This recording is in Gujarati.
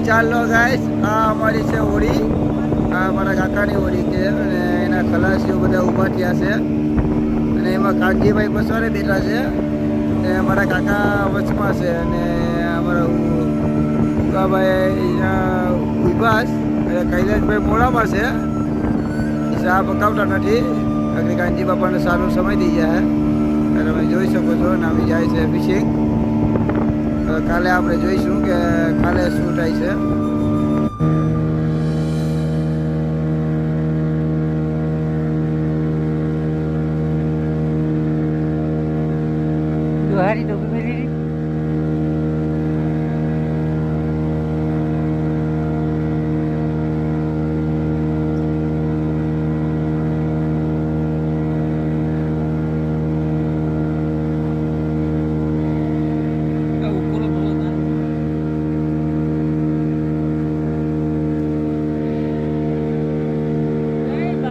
ચાલો ગાઈસ, આ અમારી છે હોળી. આ મારા કાકાની હોળી છે અને એના ખલાસીઓ બધા ઊભા થયા છે અને એમાં કાનજીભાઈ બસવારે બેઠા છે અને મારા કાકા વચમાં છે અને અમારા ઉકાભાઈ ઉભાસ અને કૈલાસભાઈ મોડામાં છે. ચા પકાવતા નથી કારણ કે કાનજી બાપાનો સારો સમય થઈ જાય છે. તમે જોઈ શકો છો ને અમે જાય છે ફિશિંગ. કાલે આપણે જોઈશું કે કાલે શું થાય છે. દોહારી ડોબી મેલી